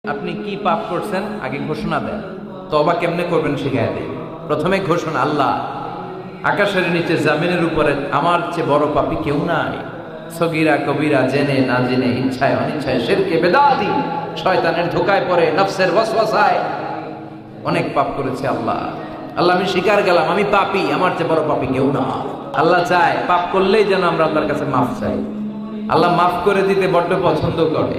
আপনি কি পাপ করছেন আগে ঘোষণা দেন, তওবা কেমনে করবেন শিখায় দেন। প্রথমে ঘোষণা, আল্লাহ আকাশের নিচে জামিনের উপরে আমার চেয়ে বড় পাপী কেউ নাই। সগীরা কবিরা, জেনে না জেনে, ইচ্ছায় অনিচ্ছায়, শিরকে বেদাতি, শয়তানের ধোকায় পড়ে, নফসের ওয়াসওয়াসায় অনেক পাপ করেছে। আল্লাহ আল্লাহ আমি স্বীকার গেলাম আমি পাপী, আমার চেয়ে বড় পাপী কেউ না। আল্লাহ চায় পাপ করলেই যেন আমরা আল্লাহর কাছে মাফ চাই। আল্লাহ মাফ করে দিতে বড্ড পছন্দ করে।